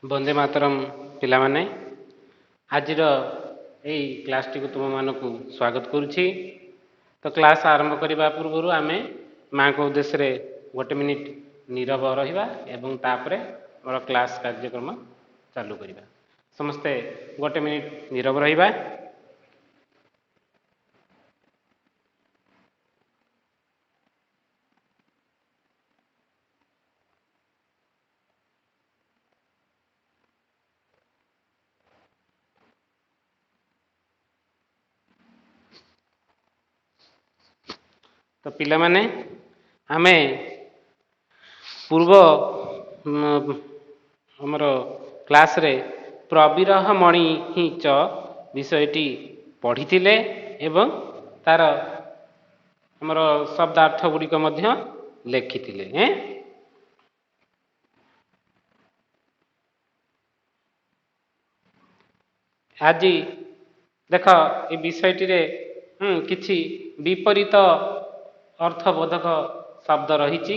ବନ୍ଦେ ମାତରମ୍ ପିଲାମାନେ, ଆଜିର ଏହି କ୍ଲାସଟିକୁ ତୁମମାନଙ୍କୁ ସ୍ୱାଗତ କରୁଛି। ତ କ୍ଲାସ ଆରମ୍ଭ କରିବା ପୂର୍ବରୁ ଆମେ ମାଙ୍କ ଉଦ୍ଦେଶ୍ୟରେ 1 ମିନିଟ୍ ନୀରବ ରହିବା ଏବଂ ତାପରେ ଆମର କ୍ଲାସ କାର୍ଯ୍ୟକ୍ରମ ଚାଲୁ କରିବା। ସମସ୍ତେ 1 ମିନିଟ୍ ନୀରବ ରହିବା। ତ ପିଲାମାନେ, ଆମେ ପୂର୍ବ ଆମର କ୍ଲାସରେ ପ୍ରବିରହ ମଣି ହିଁ ଚ ବିଷୟଟି ପଢ଼ିଥିଲେ ଏବଂ ତାର ଆମର ଶବ୍ଦାର୍ଥ ଗୁଡ଼ିକ ମଧ୍ୟ ଲେଖିଥିଲେ। ଆଜି ଦେଖ ଏ ବିଷୟଟିରେ କିଛି ବିପରୀତ ଅର୍ଥବୋଧକ ଶବ୍ଦ ରହିଛି,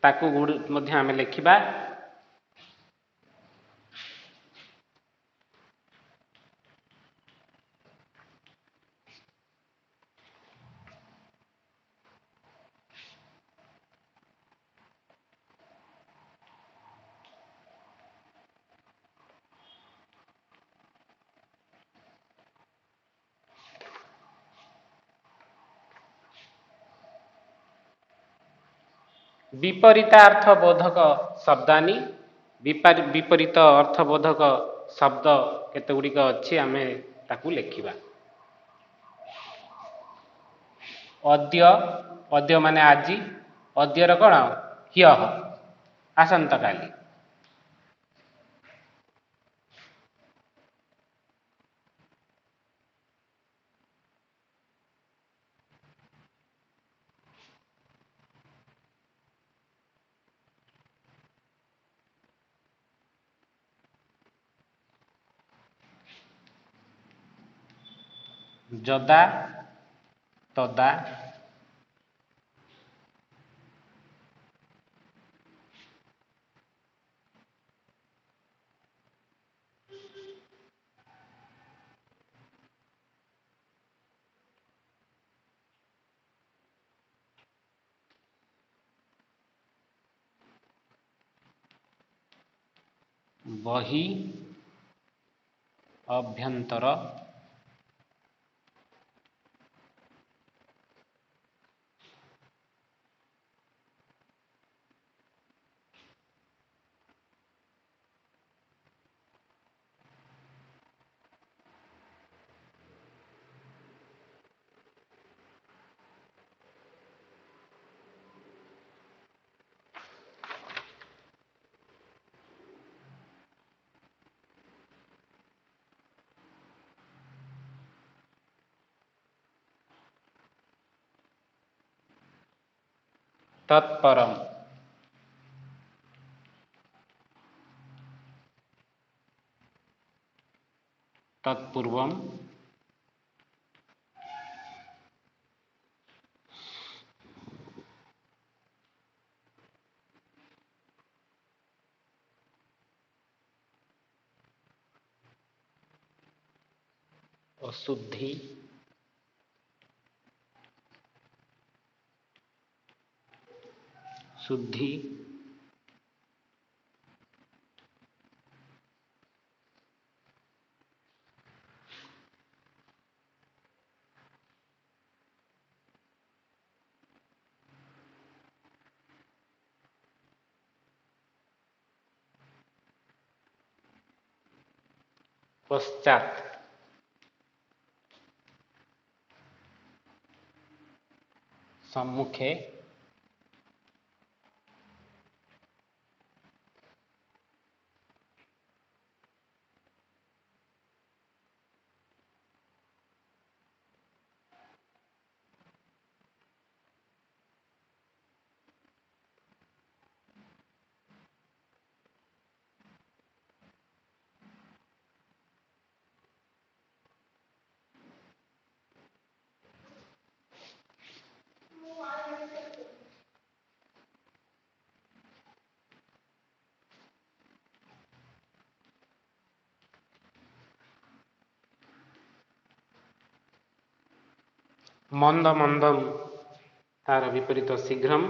ତାକୁ ମଧ୍ୟ ଆମେ ଲେଖିବା। ବିପରୀତାର୍ଥବୋଧକ ଶବ୍ଦାନୀ, ବିପରୀତ ଅର୍ଥବୋଧକ ଶବ୍ଦ କେତେ ଗୁଡ଼ିକ ଅଛି, ଆମେ ତାକୁ ଲେଖିବା। ଅଦ୍ୟ, ଅଦ୍ୟ ମାନେ ଆଜି, ଅଦ୍ୟର କ'ଣ? ହ୍ୟଃ, ଆସନ୍ତାକାଲି। ଯଦା, ତଦା, ବହି, ଅଭ୍ୟନ୍ତର, ତତ୍ପରମ୍, ତତ୍ପୂର୍ବମ୍, ଅଶୁଦ୍ଧି, ଶୁଦ୍ଧି, ପଶ୍ଚାତ୍, ସମ୍ମୁଖେ, ମନ୍ଦ ମନ୍ଦମ୍ ତାର ବିପରୀତ ଶୀଘ୍ରମ୍।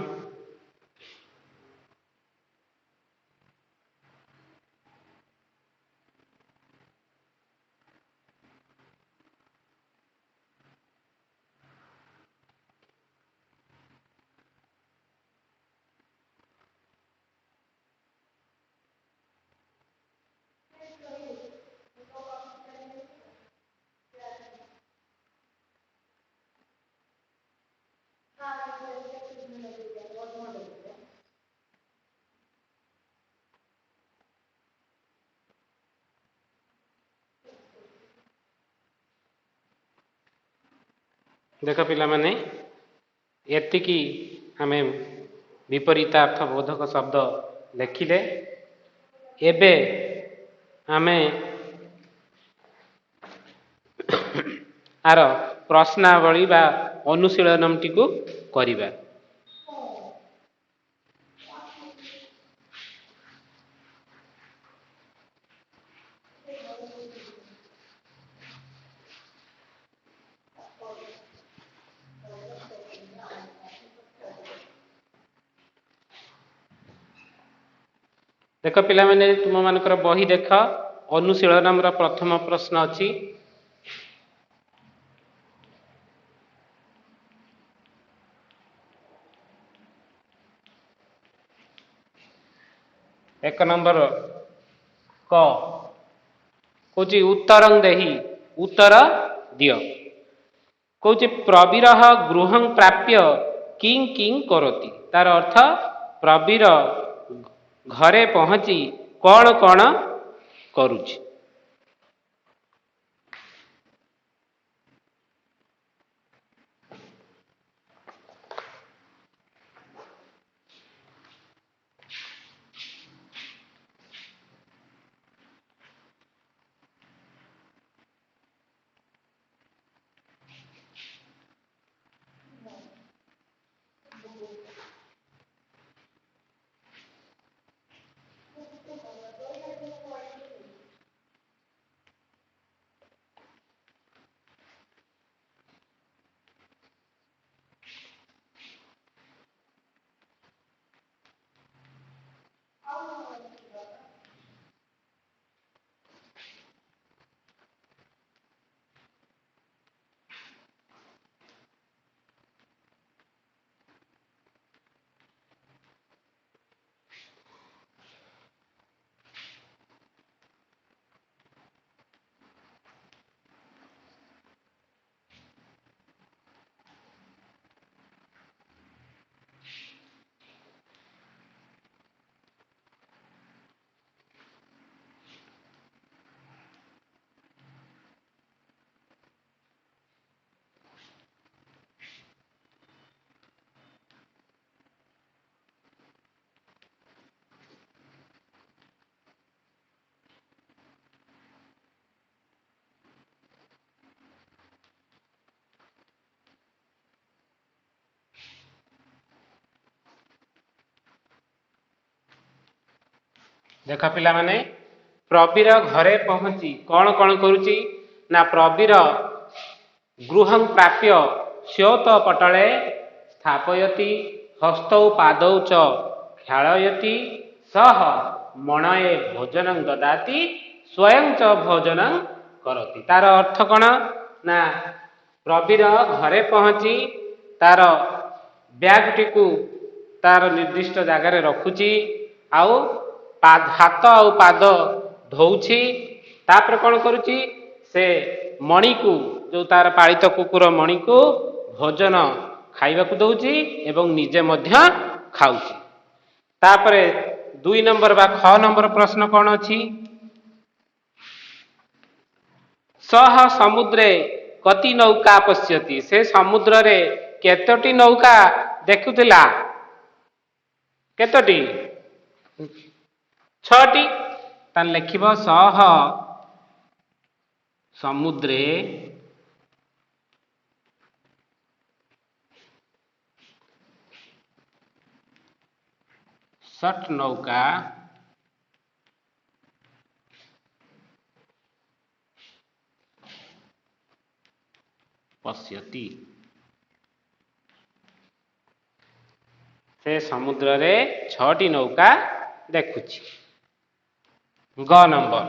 ଦେଖ ପିଲାମାନେ, ଏତିକି ଆମେ ବିପରୀତାର୍ଥ ବୋଧକ ଶବ୍ଦ ଲେଖିଲେ। ଏବେ ଆମେ ଆର ପ୍ରଶ୍ନାବଳୀ ବା ଅନୁଶୀଳନଟିକୁ କରିବା। ଦେଖ ପିଲାମାନେ, ତୁମମାନଙ୍କର ବହି ଦେଖ, ଅନୁଶୀଳନର ପ୍ରଥମ ପ୍ରଶ୍ନ ଅଛି। ଏକ ନମ୍ବର କ କହୁଛି ଉତ୍ତରଂ ଦେହି, ଉତ୍ତର ଦିଅ। କହୁଛି ପ୍ରବୀର ଗୃହଂ ପ୍ରାପ୍ୟ କିଂ କିଂ କରତି। ତାର ଅର୍ଥ, ପ୍ରବୀର ଘରେ ପହଞ୍ଚି କଣ କଣ କରୁଛି। ଦେଖ ପିଲାମାନେ, ପ୍ରବୀର ଘରେ ପହଞ୍ଚି କଣ କଣ କରୁଛି ନା, ପ୍ରବୀର ଗୃହଂ ପ୍ରାପ୍ୟ ସ୍ୟୋତ ପଟଳେ ସ୍ଥାପୟତି ହସ୍ତୌ ପାଦୌ ଚ କ୍ଷାଳୟତି ସହ ମଣୟେ ଭୋଜନଂ ଦଦାତି ସ୍ୱୟଂ ଚ ଭୋଜନଂ କରତି। ତାର ଅର୍ଥ କଣ ନା, ପ୍ରବୀର ଘରେ ପହଞ୍ଚି ତାର ବ୍ୟାଗଟିକୁ ତାର ନିର୍ଦ୍ଦିଷ୍ଟ ଜାଗାରେ ରଖୁଛି, ଆଉ ହାତ ଆଉ ପାଦ ଧୋଉଛି। ତାପରେ କଣ କରୁଛି, ସେ ମଣିକୁ, ଯୋଉ ତାର ପାଳିତ କୁକୁର ମଣିକୁ ଭୋଜନ ଖାଇବାକୁ ଦଉଛି ଏବଂ ନିଜେ ମଧ୍ୟ ଖାଉଛି। ତାପରେ 2 ନମ୍ବର ବା ଖ ନମ୍ବର ପ୍ରଶ୍ନ କଣ ଅଛି, ସହ ସମୁଦ୍ରେ କତି ନୌକା ପଶ୍ୟତି। ସେ ସମୁଦ୍ରରେ କେତୋଟି ନୌକା ଦେଖୁଥିଲା? କେତୋଟି? 6ଟି। ତାହେଲେ ଲେଖିବ ସହ ସମୁଦ୍ରେ षट् नौका पश्यति। ସେ ସମୁଦ୍ରରେ 6ଟି ନୌକା ଦେଖୁଛି। ଗ ନମ୍ବର,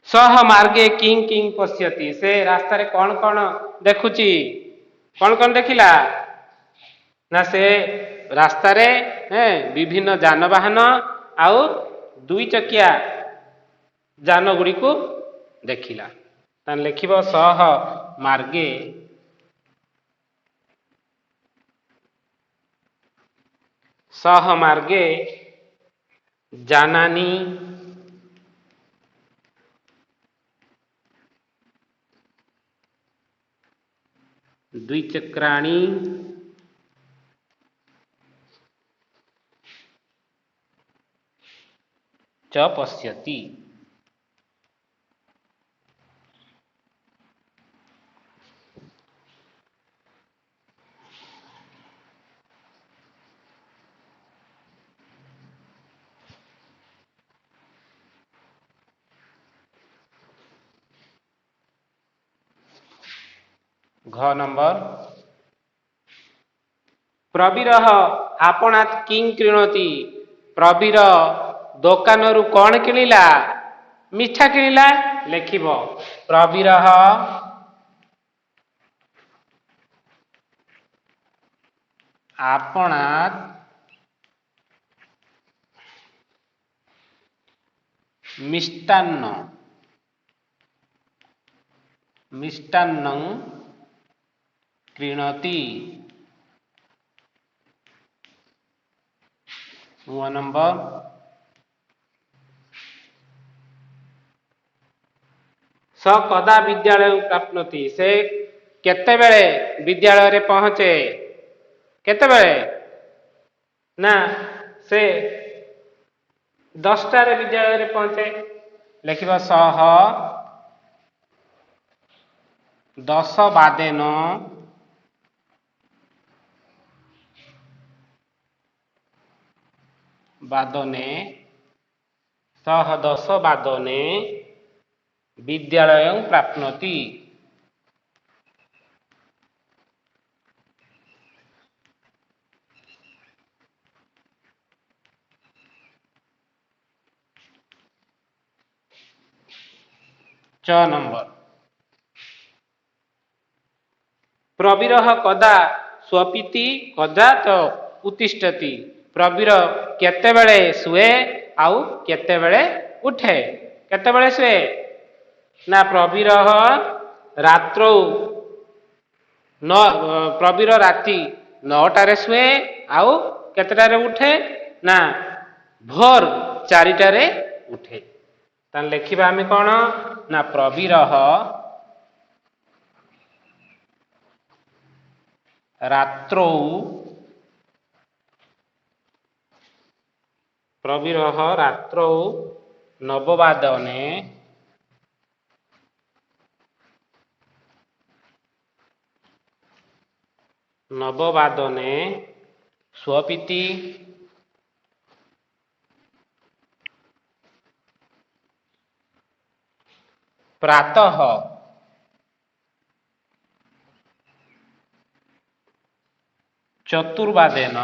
ସହ ମାର୍ଗେ କିଂ କିଂ ପଶ୍ୟତି, ସେ ରାସ୍ତାରେ କଣ କଣ ଦେଖୁଛି? କଣ କଣ ଦେଖିଲା? ନା ସେ ରାସ୍ତାରେ ବିଭିନ୍ନ ଯାନବାହନ ଆଉ 2 ଚକିଆ ଯାନ ଗୁଡ଼ିକୁ ଦେଖିଲା। ତାହେଲେ ଲେଖିବ ସହ ମାର୍ଗେ ସହ ମାର୍ଗେ ଯାନାନି ଦ୍ୱିଚକ୍ରାଣି च पश्यति। घ नंबर, प्रवीरः आपणात् किं क्रीणति, प्रवीर ଦୋକାନରୁ କଣ କିଣିଲା? ମିଠା କିଣିଲା। ଲେଖିବ ପ୍ରବୀରଃ ଆପଣାତ୍ ମିଷ୍ଟାନ୍ନଂ କ୍ରୀଣତି। 9 ନମ୍ବର, ସ କଦା ବିଦ୍ୟାଳୟ ପ୍ରାପ୍ନୋତି, ସେ କେତେବେଳେ ବିଦ୍ୟାଳୟରେ ପହଞ୍ଚେ? କେତେବେଳେ? ନା ସେ 10ଟାରେ ବିଦ୍ୟାଳୟରେ ପହଞ୍ଚେ। ଲେଖିବ ସହ 10 ବାଦେନ ବାଦନେ ସହ 10 ବାଦନେ ବିଦ୍ୟାଳୟଂ ପ୍ରାପ୍ନୋତି। च नंबर, प्रवीरः कदा स्वपिति कदा च उत्तिष्ठति, प्रवीर केतेବେଳେ ଶୁଏ ଆଉ କେତେବେଳେ ଉଠେ? କେତେବେଳେ ଶୁଏ? ନା ପ୍ରବୀରଃ ରାତ୍ରौ ପ୍ରବୀର ରାତି 9ଟାରେ ଶୁଏ ଆଉ କେତେଟାରେ ଉଠେ? ନା ଭୋର 4ଟାରେ ଉଠେ। ତାହେଲେ ଲେଖିବା ଆମେ କଣ? ନା ପ୍ରବୀରଃ ରାତ୍ରौ ପ୍ରବୀରଃ ରାତ୍ରौ ନବବାଦନେ ସ୍ୱପିତି ପ୍ରାତଃ ଚତୁର୍ବାଦେନ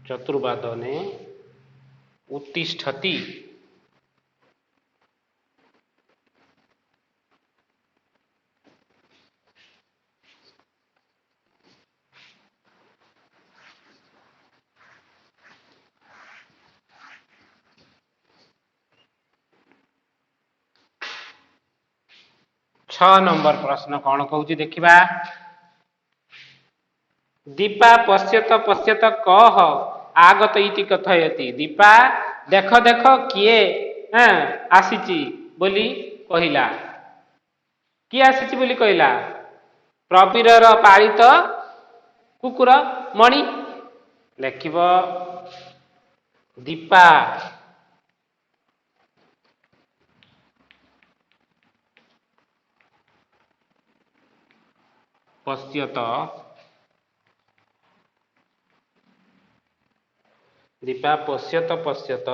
ଚତୁର୍ବାଦନେ उत्तिष्ठति। छह नंबर प्रश्न कौन कहूँ देखिबा। दीपा पश्यत पश्यत कह आगत इति कथयति, दीपा देख देख किए आसीची बोली कहिला। किए आसीची बोली कहिला? प्रवीरर पालित कुकुर मणि। लेखिब दीपा पश्यत दीपा पश्यत पश्यत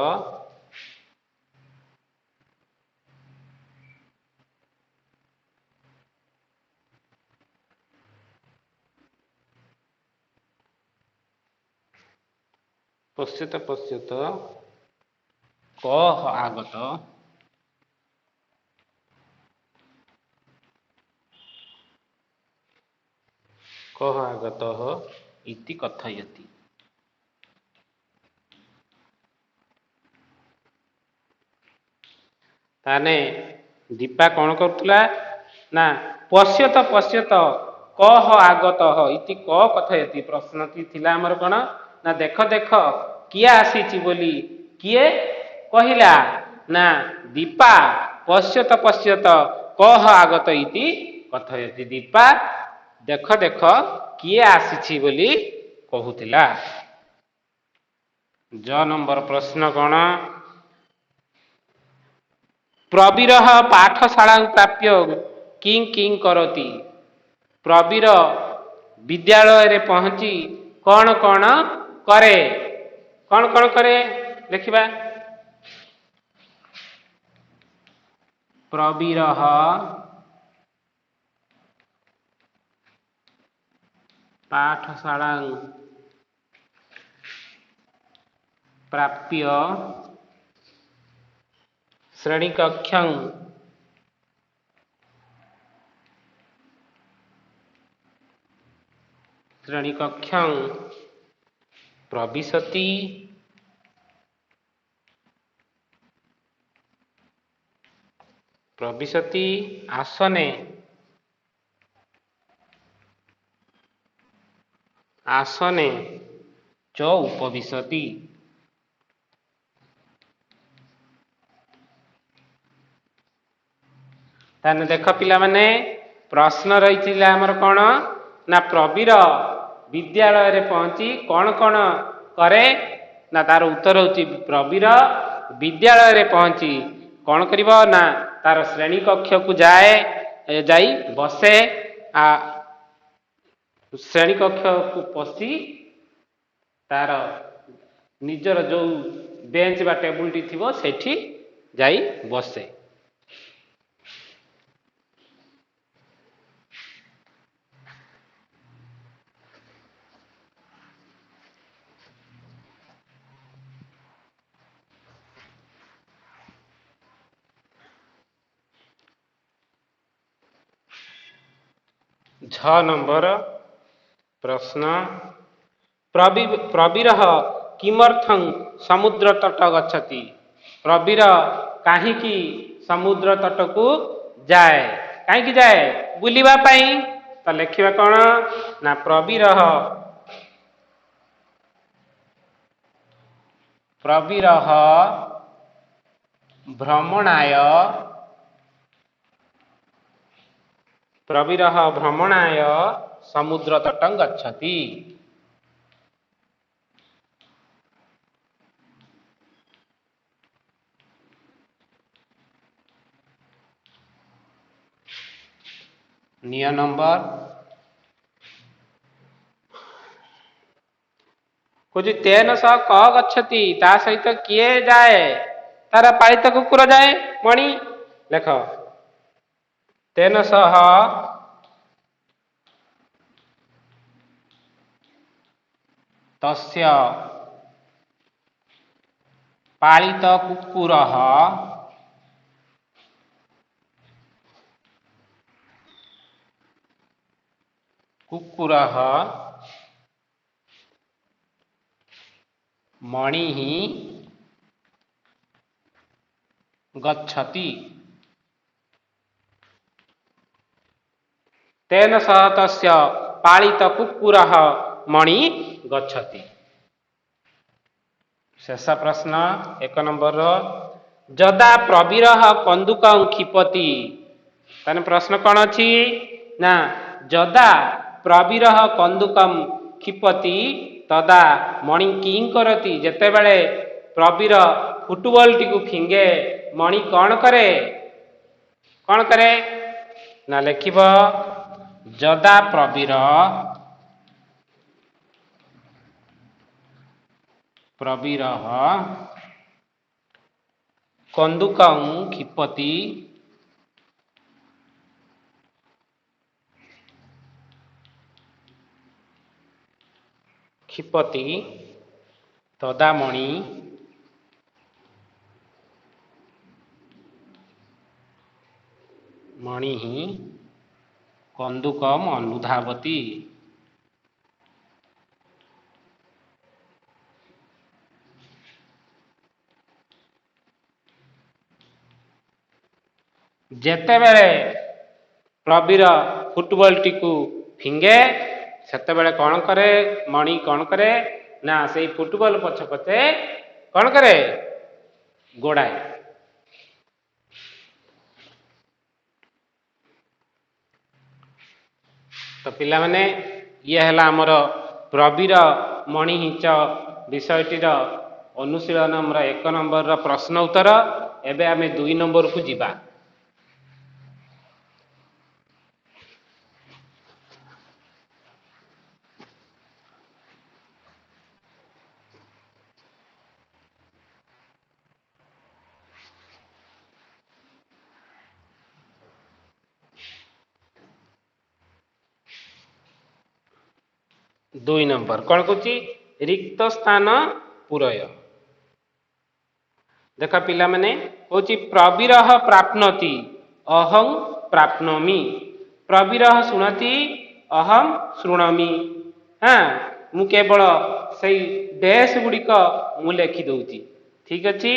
पश्यत पश्यत कः आगत कः आगतः इति कथयति। ताने दीपा कौन करुला ना पश्यत पश्यत कः आगतः इति क कथयति प्रश्नटी थिला हमर कोन ना देख देख किए आसीची बोली किए कहिला ना दीपा पश्यत पश्यत कः आगत इति कथयति। दीपा देख देख किए आसीची बोली कहूतिला। ज नंबर प्रश्न कौन प्रवीर पाठशाला प्राप्य किं किं करती। प्रवीर विद्यालय रे पहुंची कौन कौन करे कौन कौन करे देखिबा। प्रवीर पाठशाला प्राप्य श्रेणी कक्षं प्रविशति आसने च उपविशति। ताने देख पिला माने प्रश्न रही आमर कौन ना प्रवीर विद्यालय रे पहुंची कौन कौन करे ना तार उत्तर होची प्रवीर विद्यालय रे पहुंची कौन करिवो ना तार श्रेणी कक्ष को जाई बसे श्रेणी कक्ष को पशी तार निजर जो बेंच बा टेबुल टी थिवो सेठी जाई बसे। छ नंबर प्रश्न प्रवीर किमर्थं समुद्र तट गच्छति। प्रवीर काहींकी समुद्र तट को जाए काहींकी जाए बुलिबा पाई। तो लिखिबा कौन ना प्रवीर भ्रमणाय समुद्र तटं गच्छति। निय नंबर कुछ तेन सह क गच्छति ता सहित किए जाए तार पालित कुकुर जाए मणि लेख तेन सह तस्य पालित कुकुरः मणिः गच्छति। तेन सह तस्य पालित कुकुरः मणि गच्छति। शेष प्रश्न एक नंबर जदा प्रवीर कंदुकं क्षिपति। ताने प्रश्न कौन अच्छी ना जदा प्रवीर कंदुकं क्षिपति तदा मणि किं करति। जेते बेले प्रवीर फुटबॉल टी को फिंगे मणि कौन करे ना लिखिब जदा प्रवीर प्रवीरः कन्दुकं क्षिपति क्षिपति तदा मणिः कन्दुकम् अनुधावति। जेतेबेले प्रवीर फुटबॉल टी को फिंगे सेतेबेले कौन करे मणि कौन करे ना से फुटबॉल पछ पछे कौन करे गोड़ाए। तो पिला माने ये हला हमर प्रवीर मणिहिंच विषयटीर अनुशीलन हमर 1 नंबर प्रश्न उत्तर। एबे आमे 2 नंबर को जिबा। 2 नंबर कौन कहूँ रिक्त स्थान पूरय। देख पिला माने कहूँ प्रवीर प्राप्नोति अहं प्राप्नोमि। प्रवीर शुणति अहम शुणामि। हाँ मु केवल से डैश गुड़िक मु लिखि दउची। ठीक अच्छी।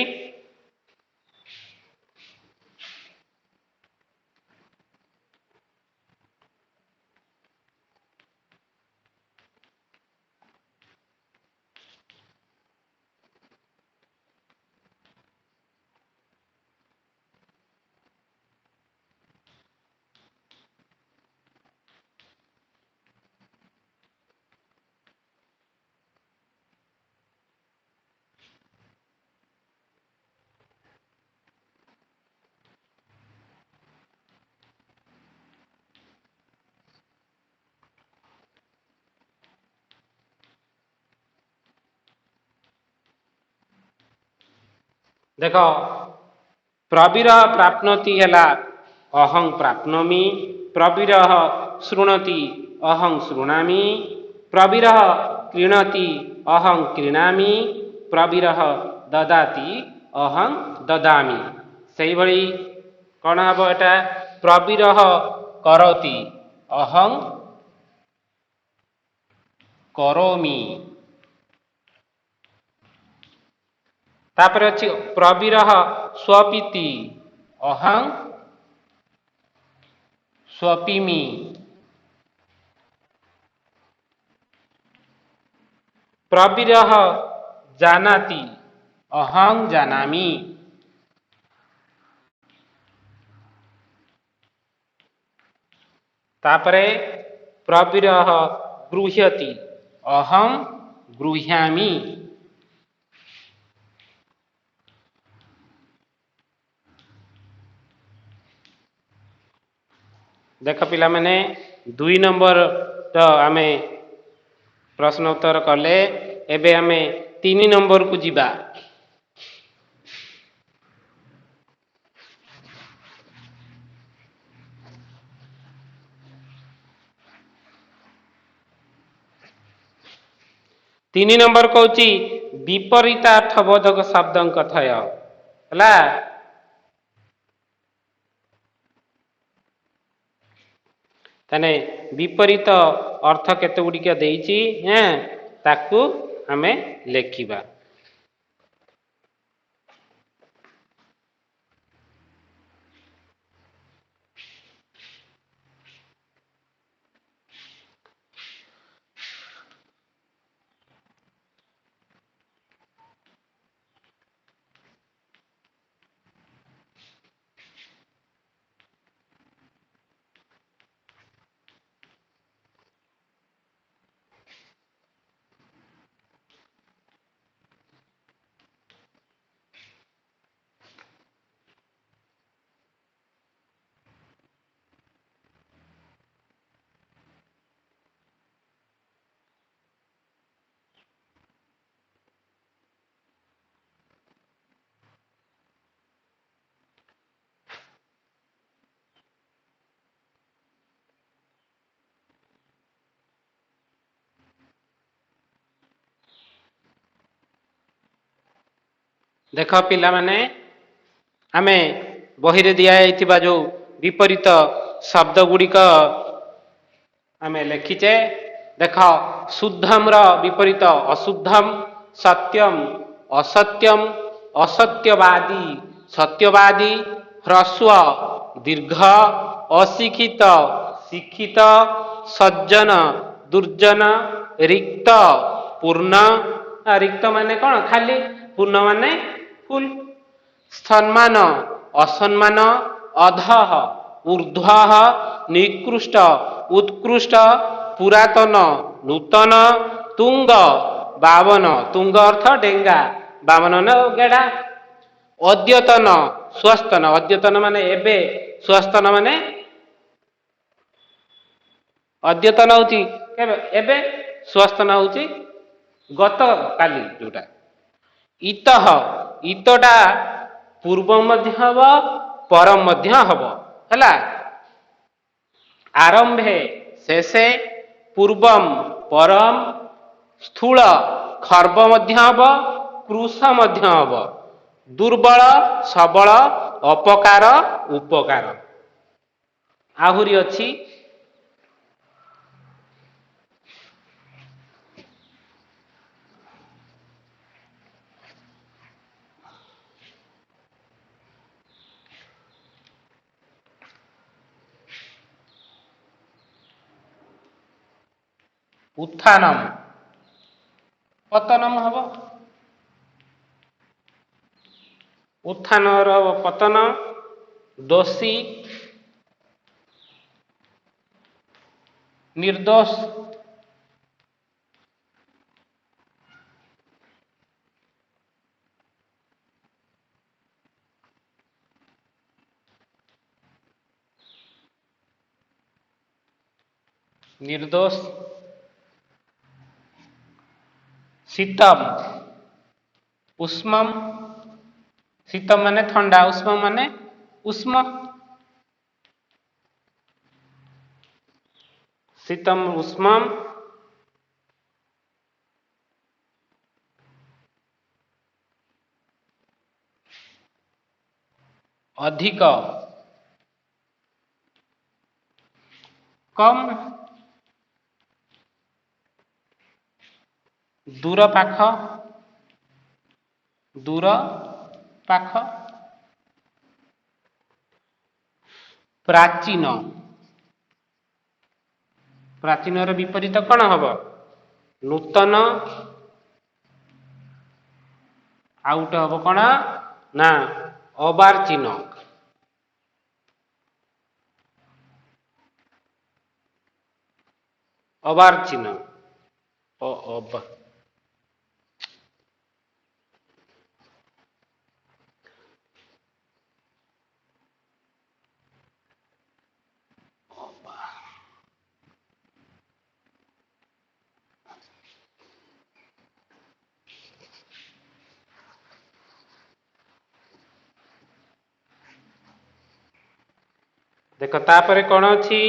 देख प्रवीर प्राप्नोति है अहं प्राप्नोमि। प्रवीर शृणोति अहं शृणामि। प्रवीर क्रीणति अहं क्रीणामि। प्रवीर ददाति अहं ददामि। सही भली कौन हम एटा प्रवीर करोति अहं करोमि। तापर अच्छी प्रवीर स्वपीति अहं स्वपिमि। प्रवीर जानाति अहं जानामि। तापरे प्रवीर गृह्यति अहं गृह्यामि। देख पिला माने 2 नंबर तो आमे प्रश्न उत्तर कले। एबे आमे 3 नंबर को जिबा। 3 नंबर कहूँ विपरीतार्थबोधक शब्द कथय है। ताने विपरीत अर्थ केते गुड़िक देइछि हैं ताकू हमें लेखिबा। देख पिला माने आमे बही रे दिया जाइथिबा जो विपरीत शब्द गुड़िक आमे लिखिचे। देख शुद्धम र विपरीत अशुद्धम, सत्यम असत्यम, असत्यवादी सत्यवादी, ह्रस्व दीर्घ, अशिक्षित शिक्षित, सज्जन दुर्जन, रिक्त पूर्ण। रिक्त माने कौन खाली, पूर्ण माने फुल। सम्मान असम्मान, अधः ऊर्ध्वः, निकृष्ट उत्कृष्ट, पुरातन नूतन, तुंग बावन, तुंग अर्थ डेंगा, बावन न गेड़ा। अद्यतन स्वस्तन, अद्यतन माने एबे, स्वस्तन माने अद्यतन होची एबे, स्वस्तन होची गत काली जोटा। इतः इतटा पूर्व मध्य हब, परम मध्य हब हैला। आरंभे शेषे, पूर्वम परम, स्थूल खर्ब मध्य हब, कृश मध्य हब, दुर्बल सबल, अपकार उपकार। आहुरी अछि उत्थानम पतनम हब। उत्थान पतन, दोषी निर्दोष, निर्दोष। शीतम उष्मम, शीतम माने ठंडा, उष्म माने उष्म। शीतम उष्मम, अधिक कम, दूर पाख, दूर पाख। प्राचीन, प्राचीन विपरीत कौन हम, नूतन। आउट हम कौन ना अबार्चीन, अबार्चीन देख तापर कौन अच्छी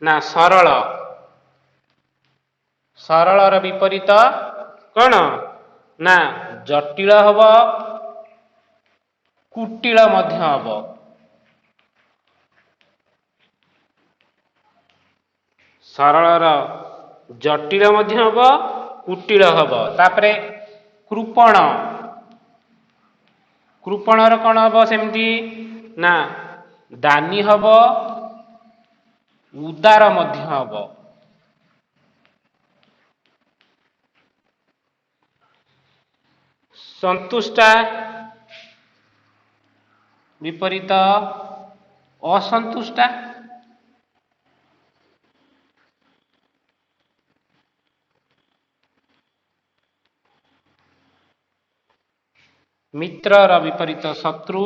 ना सरल, सरल विपरीत कौन ना जटिल हब, कुटिल मध्य हब। सरल जटिल मध्य हब, कुटिल हब। तापरे कृपण, कृपणर कौन हम सेमती ना दानी हब, उदार मध्य हब। संतुष्टा विपरीत असंतुष्टा। मित्रर विपरीत शत्रु।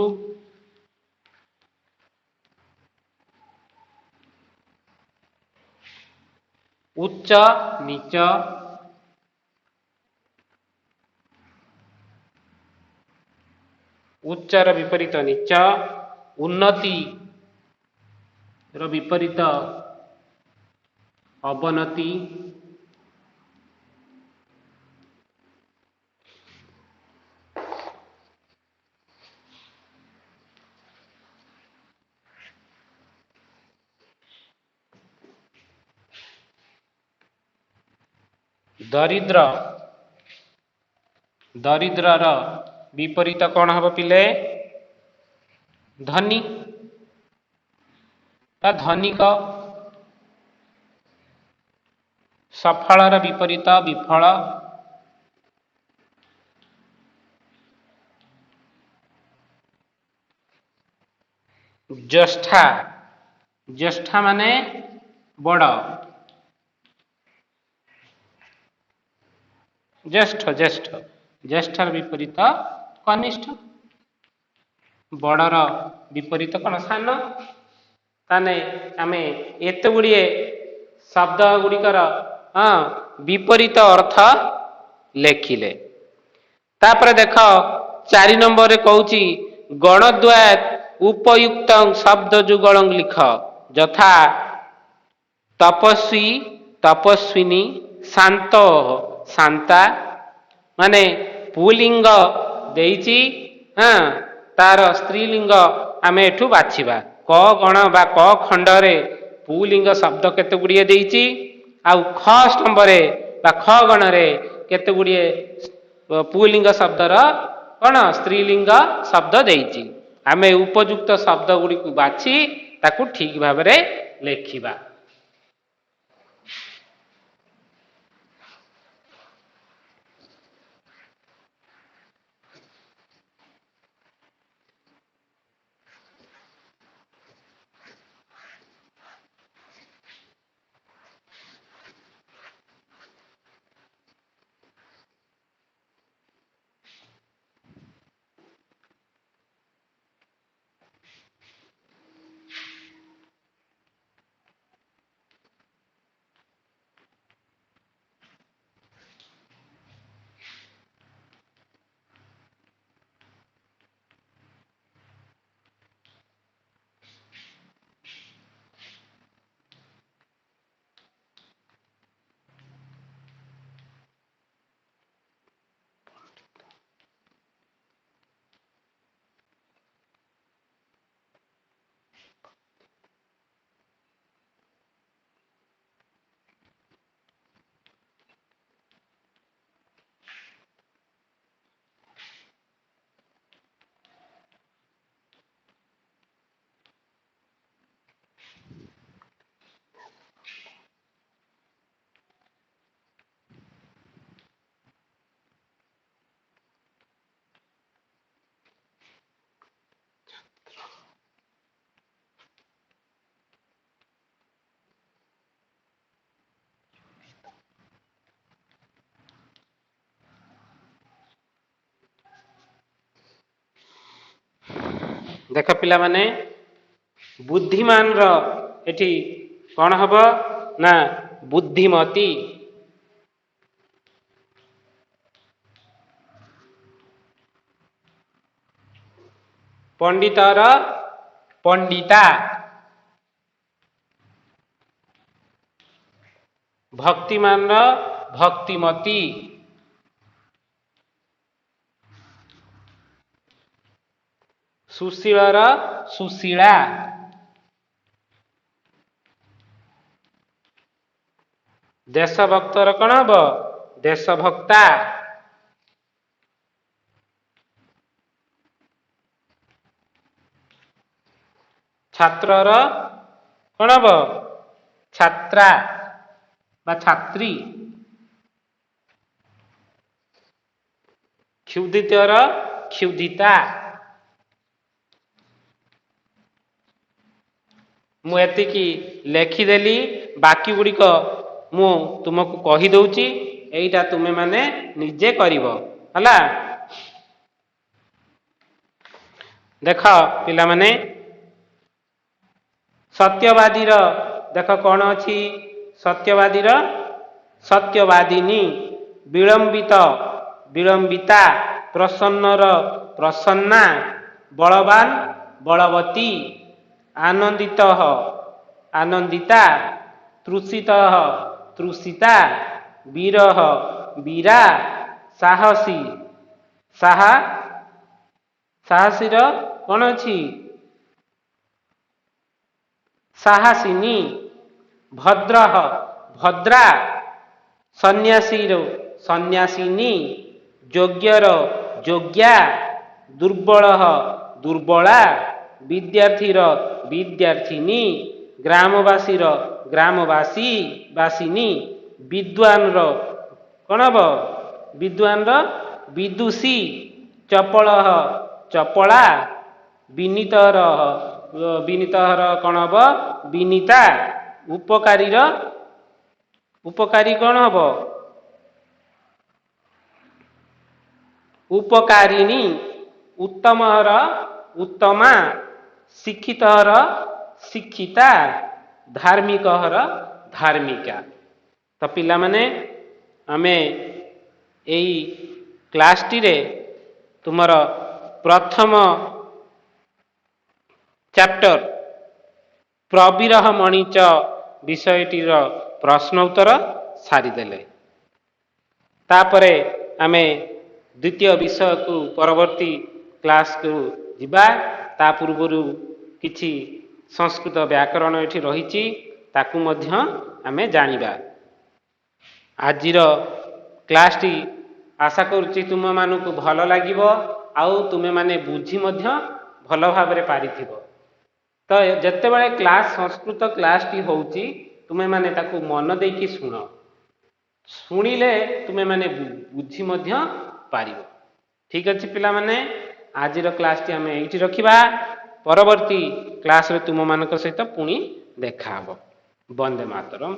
उच्च नीच, उच्चर विपरीत नीच। उन्नति विपरीत अवनति। ଦରିଦ୍ର ଦରିଦ୍ରର ବିପରୀତ କ'ଣ ହବ ପିଲେ? ଧନୀ ବା ଧନିକ। ସଫଳର ବିପରୀତ ବିଫଳ। ଜ୍ୟେଷ୍ଠା ଜ୍ୟେଷ୍ଠା ମାନେ ବଡ଼। ଜ୍ୟେଷ୍ଠ ଜ୍ୟେଷ୍ଠ ଜ୍ୟେଷ୍ଠର ବିପରୀତ କନିଷ୍ଠ। ବଡ଼ର ବିପରୀତ କ'ଣ? ସାନ। ତାହେଲେ ଆମେ ଏତେ ଗୁଡ଼ିଏ ଶବ୍ଦ ଗୁଡ଼ିକର ବିପରୀତ ଅର୍ଥ ଲେଖିଲେ। ତାପରେ ଦେଖ 4 ନମ୍ବରରେ କହୁଛି ଗଣଦ୍ୱୟ ଉପୟୁକ୍ତ ଶବ୍ଦ ଯୁଗଳ ଲିଖ ଯଥା ତପସ୍ୱୀ ତପସ୍ୱିନୀ ଶାନ୍ତ ଶାନ୍ତା। ମାନେ ପୁଲିଙ୍ଗ ଦେଇଛି, ତାର ସ୍ତ୍ରୀଲିଙ୍ଗ ଆମେ ଏଠୁ ବାଛିବା। କ ଗଣ ବା କ ଖଣ୍ଡରେ ପୁଲିଙ୍ଗ ଶବ୍ଦ କେତେ ଗୁଡ଼ିଏ ଦେଇଛି, ଆଉ ଖ ସ୍ତମ୍ଭରେ ବା ଖ ଗଣରେ କେତେ ଗୁଡ଼ିଏ ପୁଲିଙ୍ଗ ଶବ୍ଦର କ'ଣ ସ୍ତ୍ରୀଲିଙ୍ଗ ଶବ୍ଦ ଦେଇଛି। ଆମେ ଉପଯୁକ୍ତ ଶବ୍ଦ ଗୁଡ଼ିକୁ ବାଛି ତାକୁ ଠିକ ଭାବରେ ଲେଖିବା। ଦେଖ ପିଲାମାନେ, ବୁଦ୍ଧିମାନର ଏଠି କ'ଣ ହବ ନା ବୁଦ୍ଧିମତୀ। ପଣ୍ଡିତର ପଣ୍ଡିତା। ଭକ୍ତିମାନର ଭକ୍ତିମତୀ। ସୁଶୀଳର ସୁଶୀଳା। ଦେଶଭକ୍ତର କ'ଣ ହବ? ଦେଶଭକ୍ତା। ଛାତ୍ରର କ'ଣ ହବ? ଛାତ୍ରା ବା ଛାତ୍ରୀ। କ୍ଷୁଧିତର କ୍ଷୁଧିତା। ମୁଁ ଏତିକି ଲେଖିଦେଲି, ବାକି ଗୁଡ଼ିକ ମୁଁ ତୁମକୁ କହିଦେଉଛି, ଏଇଟା ତୁମେମାନେ ନିଜେ କରିବ ହେଲା। ଦେଖ ପିଲାମାନେ, ସତ୍ୟବାଦୀର ଦେଖ କ'ଣ ଅଛି? ସତ୍ୟବାଦୀର ସତ୍ୟବାଦିନୀ। ବିଳମ୍ବିତ ବିଳମ୍ବିତା। ପ୍ରସନ୍ନର ପ୍ରସନ୍ନା। ବଳବାନ ବଳବତୀ। ଆନନ୍ଦିତ ଆନନ୍ଦିତା। ତୃଷିତ ତୃଷିତା। ବୀର ବୀରା। ସାହସୀ ସାହସୀର କ'ଣ ଅଛି? ସାହସିନୀ। ଭଦ୍ର ଭଦ୍ରା। ସନ୍ନ୍ୟାସୀର ସନ୍ନ୍ୟାସିନୀ, ଯୋଗ୍ୟର ଯୋଗ୍ୟା, ଦୁର୍ବଳ ଦୁର୍ବଳା, ବିଦ୍ୟାର୍ଥୀର ବିଦ୍ୟାର୍ଥିନୀ, ଗ୍ରାମବାସୀର ଗ୍ରାମବାସୀ ବାସିନୀ, ବିଦ୍ୱାନର କ'ଣ ହବ? ବିଦ୍ୱାନର ବିଦୁଷୀ, ଚପଳ ଚପଳା, ବିନୀତର ବିନୀତର କ'ଣ ହବ? ବିନୀତା, ଉପକାରୀର ଉପକାରୀ କ'ଣ ହବ? ଉପକାରିଣୀ, ଉତ୍ତମର ଉତ୍ତମା, ଶିକ୍ଷିତର ଶିକ୍ଷିତା, ଧାର୍ମିକର ଧାର୍ମିକା। ତ ପିଲାମାନେ ଆମେ ଏଇ କ୍ଲାସଟିରେ ତୁମର ପ୍ରଥମ ଚାପ୍ଟର ପ୍ରବିରହ ମଣିଚ ବିଷୟଟିର ପ୍ରଶ୍ନ ଉତ୍ତର ସାରିଦେଲେ। ତାପରେ ଆମେ ଦ୍ୱିତୀୟ ବିଷୟକୁ ପରବର୍ତ୍ତୀ କ୍ଲାସକୁ ଯିବା। ତା ପୂର୍ବରୁ କିଛି ସଂସ୍କୃତ ବ୍ୟାକରଣ ଏଠି ରହିଛି, ତାକୁ ମଧ୍ୟ ଆମେ ଜାଣିବା। ଆଜିର କ୍ଲାସଟି ଆଶା କରୁଛି ତୁମମାନଙ୍କୁ ଭଲ ଲାଗିବ, ଆଉ ତୁମେମାନେ ବୁଝି ମଧ୍ୟ ଭଲ ଭାବରେ ପାରିଥିବ। ତ ଯେତେବେଳେ କ୍ଲାସ ସଂସ୍କୃତ କ୍ଲାସଟି ହେଉଛି, ତୁମେମାନେ ତାକୁ ମନ ଦେଇକି ଶୁଣ। ଶୁଣିଲେ ତୁମେମାନେ ବୁଝି ମଧ୍ୟ ପାରିବ। ଠିକ ଅଛି ପିଲାମାନେ, ଆଜିର କ୍ଲାସଟି ଆମେ ଏଇଠି ରଖିବା। ପରବର୍ତ୍ତୀ କ୍ଲାସରେ ତୁମମାନଙ୍କ ସହିତ ପୁଣି ଦେଖା ହେବ। ବନ୍ଦେ ମାତରମ୍।